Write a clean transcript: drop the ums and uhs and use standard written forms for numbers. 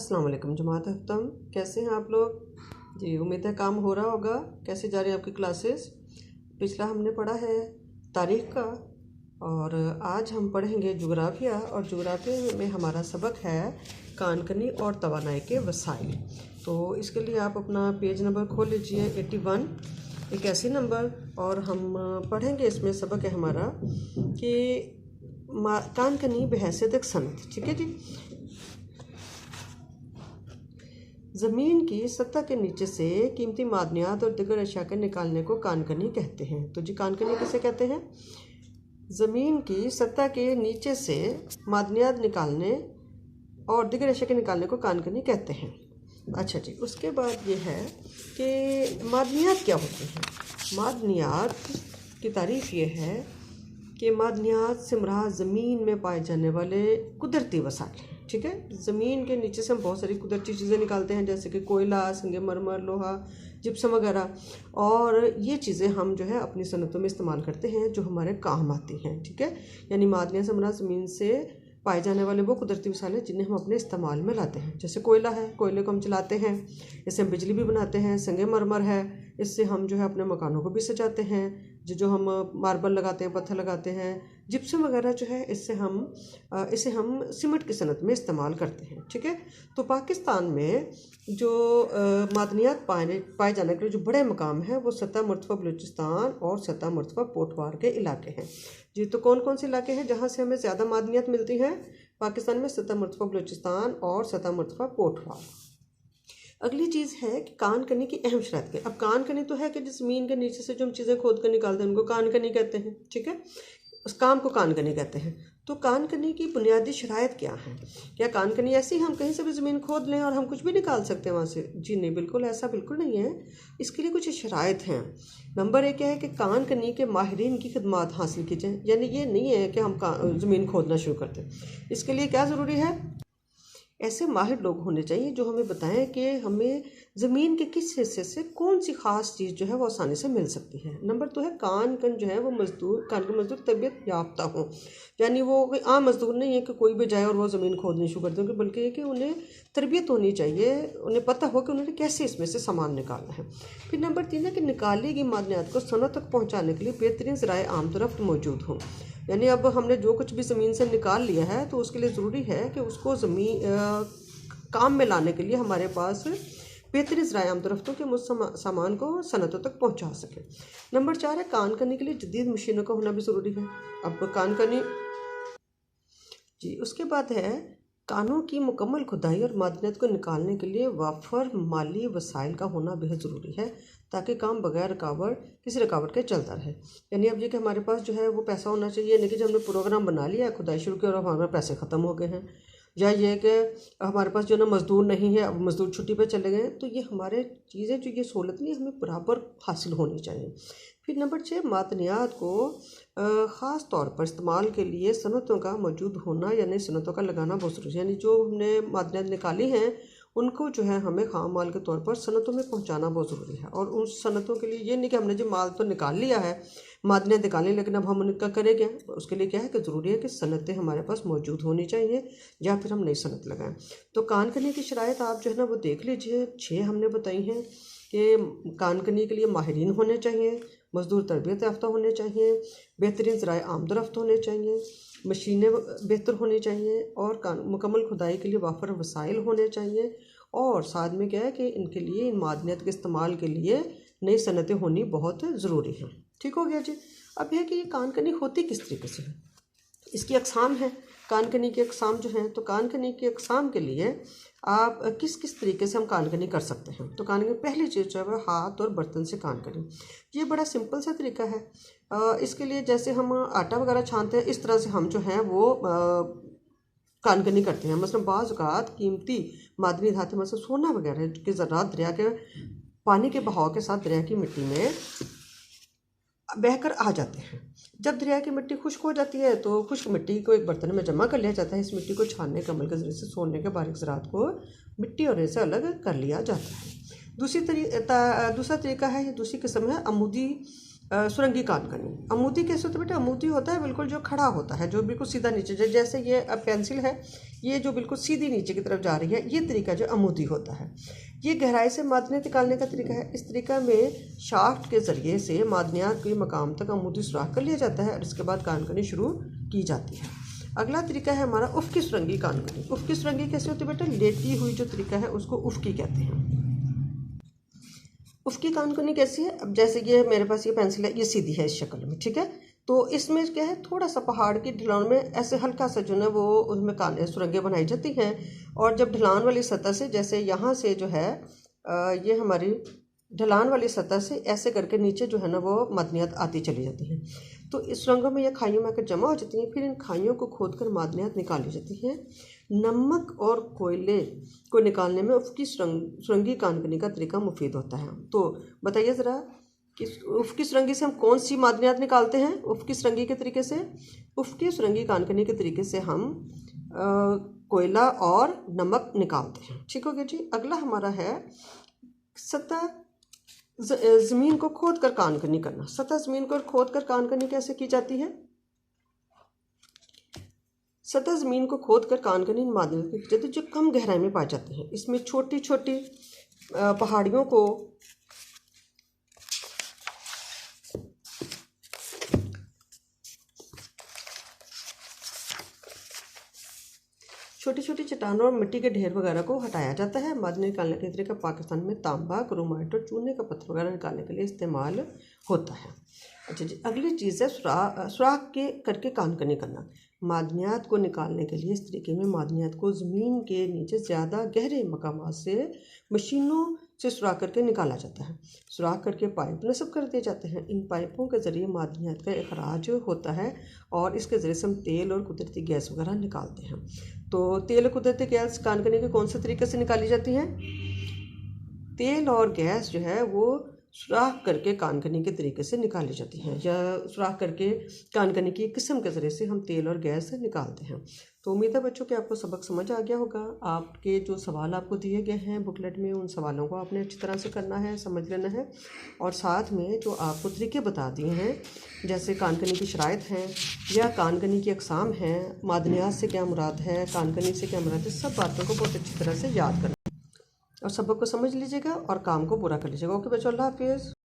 अस्सलाम वालेकुम जमात अहतम, कैसे हैं आप लोग जी। उम्मीद है काम हो रहा होगा। कैसे जा रही हैं आपकी क्लासेस? पिछला हमने पढ़ा है तारीख़ का और आज हम पढ़ेंगे जोग्राफिया। और जोग्राफिया में हमारा सबक है कानकनी और तवानाई के वसाइल। तो इसके लिए आप अपना पेज नंबर खोल लीजिए 81, 81 नंबर। और हम पढ़ेंगे, इसमें सबक है हमारा कि कानकनी बहैसियत एक सनत। ठीक है जी। ज़मीन की सतह के नीचे से कीमती मादनियात और दिगर अशिया के निकालने को कानकनी कहते हैं। तो जी कानकनी किसे कहते हैं? ज़मीन की सतह के नीचे से मादनियात निकालने और दिगर अशिया के निकालने को कानकनी कहते हैं। अच्छा जी, उसके बाद ये है कि मादनियात क्या होते हैं। मादनियात की तारीफ़ ये है कि मादनियात से मुराद ज़मीन में पाए जाने वाले कुदरती वसाइल। ठीक है, ज़मीन के नीचे से हम बहुत सारी कुदरती चीज़ें निकालते हैं, जैसे कि कोयला, संगमरमर, लोहा, जिप्सम वगैरह। और ये चीज़ें हम जो है अपनी सनतों में इस्तेमाल करते हैं जो हमारे काम आती हैं। ठीक है, यानी मादनियात से मुराद ज़मीन से पाए जाने वाले वो कुदरती वसाइल हैं जिन्हें हम अपने इस्तेमाल में लाते हैं। जैसे कोयला है, कोयले को हम जलाते हैं, इससे हम बिजली भी बनाते हैं। संगमरमर है, इससे हम जो है अपने मकानों को भी सजाते हैं। जो हम मार्बल लगाते हैं, पत्थर लगाते हैं। जिप्सम वगैरह जो है इसे हम सीमेंट की सनत में इस्तेमाल करते हैं। ठीक है, तो पाकिस्तान में जो मादनियात पाए जाने के लिए जो बड़े मकाम हैं वो सतह मरतबा बलूचिस्तान और सतह मरतबा पोठवार के इलाके हैं जी। तो कौन कौन से इलाके हैं जहाँ से हमें ज़्यादा मादनियात मिलती हैं पाकिस्तान में? सतह मरतबा बलूचिस्तान और सतह मरतबा पोठवार। अगली चीज़ है कि कानकनी की अहम शर्त है। अब कानकनी तो है कि जिस ज़मीन के नीचे से जो हम चीज़ें खोद कर निकालते हैं उनको कानकनी कहते हैं। ठीक है, उस काम को कानकनी कहते हैं। तो कानकनी की बुनियादी शराइत क्या है? क्या कानकनी ऐसी हम कहीं से भी ज़मीन खोद लें और हम कुछ भी निकाल सकते हैं वहाँ से? जी नहीं, बिल्कुल ऐसा बिल्कुल नहीं है। इसके लिए कुछ शराइत हैं। नंबर 1 है कि कानकनी के माहिरीन की खिदमात हासिल की जाए। यानी ये नहीं है कि हम ज़मीन खोदना शुरू कर दें। इसके लिए क्या ज़रूरी है? ऐसे माहिर लोग होने चाहिए जो हमें बताएं कि हमें ज़मीन के किस हिस्से से कौन सी ख़ास चीज़ जो है वो आसानी से मिल सकती है। नंबर 2 है कानकन जो है वो कानकन मजदूर तबीयत याफ्ता हो। यानी वो कोई आम मजदूर नहीं है कि कोई भी जाए और वो ज़मीन खोदनी शुरू कर देंगे, बल्कि कि उन्हें तरबियत होनी चाहिए, उन्हें पता हो कि उन्होंने कैसे इसमें से सामान निकालना है। फिर नंबर 3 है कि निकाली गई मादनियात को सनत तक पहुँचाने के लिए बेहतरीन ज़राए आमदरफ्त मौजूद हों। यानी अब हमने जो कुछ भी ज़मीन से निकाल लिया है तो उसके लिए ज़रूरी है कि उसको काम में लाने के लिए हमारे पास बेहतरीन ज़राए आमदरफ्तों के सामान को सनतों तक पहुंचा सके। नंबर 4 है कानकनी के लिए जदीद मशीनों का होना भी ज़रूरी है। अब कानकनी जी, उसके बाद है कानों की मुकम्मल खुदाई और मादनियात को निकालने के लिए वाफर माली वसाइल का होना बेहद ज़रूरी है ताकि काम बगैर किसी रुकावट के चलता रहे। यानी अब ये कि हमारे पास जो है वो पैसा होना चाहिए, नहीं कि जब हमने प्रोग्राम बना लिया है, खुदाई शुरू की और अब हमारे पैसे ख़त्म हो गए हैं, या ये कि हमारे पास जो ना मज़दूर नहीं है, अब मज़दूर छुट्टी पे चले गए। तो ये हमारे चीज़ें जो ये सहूलत नहीं हमें बराबर हासिल होनी चाहिए। फिर नंबर 6 मादनियात को ख़ास तौर पर इस्तेमाल के लिए सनतों का मौजूद होना, यानी सनतों का लगाना बहुत ज़रूरी है। यानी जो हमने मादनियात निकाली हैं उनको जो है हमें खाम माल के तौर पर सनतों में पहुंचाना बहुत ज़रूरी है। और उन सनतों के लिए ये नहीं कि हमने जो माल तो निकाल लिया है, मादनियात निकाली, लेकिन अब हम उनका करें क्या? उसके लिए क्या है कि ज़रूरी है कि सनतें हमारे पास मौजूद होनी चाहिए या फिर हम नई सनत लगाएं। तो कानकनी की शराइत आप जो है ना वो देख लीजिए। 6 हमने बताई हैं कि कानकनी के लिए माहिरीन होने चाहिए, मज़दूर तरबियत याफ्ता होने चाहिए, बेहतरीन ज़राए आमदरफ्त होने चाहिए, मशीनें बेहतर होनी चाहिए और मुकम्मल खुदाई के लिए वाफर वसाइल होने चाहिए। और साथ में क्या है कि इनके लिए, इन मादनियात के इस्तेमाल के लिए नई सनतें होनी बहुत ज़रूरी हैं। ठीक हो गया जी। अब है कि ये कानकनी होती किस तरीके से है, इसकी अक़साम है। कानकनी की अक़साम जो हैं, तो कानकनी की अक़साम के लिए आप किस किस तरीके से हम कानकनी कर सकते हैं। तो कानकनी पहली चीज़ जो है हाथ और बर्तन से कानकनी। ये बड़ा सिंपल सा तरीका है। इसके लिए जैसे हम आटा वगैरह छानते हैं, इस तरह से हम जो हैं वो कानकनी करते हैं। मतलब बाज़ औक़ात कीमती मादनी धातु मतलब सोना वगैरह के ज़रात दरिया के पानी के बहाव के साथ दरिया की मिट्टी में बहकर आ जाते हैं। जब दरिया की मिट्टी खुश्क हो जाती है तो खुश्क मिट्टी को एक बर्तन में जमा कर लिया जाता है। इस मिट्टी को छानने के अमल के ज़रिए से सोने के बारीक ज़रात को मिट्टी और से अलग कर लिया जाता है। दूसरा तरीका है, दूसरी किस्म है अमूदी सुरंगी कानकनी। अमूदी कैसे होता है बेटा? अमूदी होता है बिल्कुल जो खड़ा होता है, जो बिल्कुल सीधा नीचे, जैसे ये पेंसिल है, ये जो बिल्कुल सीधी नीचे की तरफ जा रही है, ये तरीका जो अमूदी होता है। ये गहराई से मादनियात निकालने का तरीका है। इस तरीका में शाफ्ट के ज़रिए से मादनियात के मकाम तक अमूदी सुराख कर लिया जाता है और इसके बाद कानकनी शुरू की जाती है। अगला तरीका है हमारा उफ़क़ी सुरंगी कानकनी। उफ़क़ी सुरंगी कैसे होती है बेटा? लेटी हुई जो तरीका है उसको उफ़क़ी कहते हैं। उफ़क़ी कानकनी कैसी है? अब जैसे ये मेरे पास ये पेंसिल है, ये सीधी है इस शक्ल में, ठीक है। तो इसमें क्या है, थोड़ा सा पहाड़ की ढलान में ऐसे हल्का सा जो है वो उसमें सुरंगें बनाई जाती हैं। और जब ढलान वाली सतह से, जैसे यहाँ से जो है ये हमारी ढलान वाली सतह से ऐसे करके नीचे जो है ना वो मादनियात आती चली जाती हैं। तो इस सुरंगों में या खाइयों में आकर जमा हो जाती हैं। फिर इन खाइयों को खोदकर मादनियात निकाली जाती हैं। नमक और कोयले को निकालने में उफ़क़ी सुरंगी कानकनी का तरीका मुफीद होता है। तो बताइए ज़रा कि उफ़क़ी सुरंगी से हम कौन सी मादनियात निकालते हैं? उफ़क़ी सुरंगी के तरीके से, उफ़क़ी सुरंगी कानकनी के तरीके से हम कोयला और नमक निकालते हैं। ठीक हो गया जी। अगला हमारा है सतह ज़मीन को खोद कर कानकनी करना। सतह ज़मीन को खोद कर कानकनी कैसे की जाती है? सतह ज़मीन को खोद कर कानकनी मादनियात की जाती है जो कम गहराई में पाए जाते हैं। इसमें छोटी छोटी पहाड़ियों को छोटी छोटी चट्टानों और मिट्टी के ढेर वगैरह को हटाया जाता है। मादनी निकालने के तरीका पाकिस्तान में तांबा, क्रोमाइट और चूने का पत्थर वगैरह निकालने के लिए इस्तेमाल होता है। अच्छा जी, अगली चीज़ है सुराख के करके कानकनी करना। मादनियात को निकालने के लिए इस तरीके में मादनियात को ज़मीन के नीचे ज़्यादा गहरे मकामात से मशीनों से सुराख करके निकाला जाता है। सुराख करके पाइप नस्ब कर दिए जाते हैं। इन पाइपों के ज़रिए मादनियात का इखराज होता है और इसके ज़रिए से हम तेल और कुदरती गैस वगैरह निकालते हैं। तो तेल और कुदरती गैस कानकनी के कौन से तरीके से निकाली जाती हैं? तेल और गैस जो है वो सुराख करके कानकनी के तरीके से निकाली जाती हैं, या सुराख करके कानकनी की किस्म के ज़रिए से हम तेल और गैस निकालते हैं। तो उम्मीद है बच्चों कि आपको सबक समझ आ गया होगा। आपके जो सवाल आपको दिए गए हैं बुकलेट में, उन सवालों को आपने अच्छी तरह से करना है, समझ लेना है। और साथ में जो आपको तरीके बता दिए हैं, जैसे कानकनी की शराइत हैं या कानकनी की अक़साम हैं, मादनियात से क्या मुराद है, कानकनी से क्या मुराद है, सब बातों को बहुत अच्छी तरह से याद करना और सबक को समझ लीजिएगा और काम को पूरा कर लीजिएगा। ओके बच्चों, अल्लाह हाफिज़।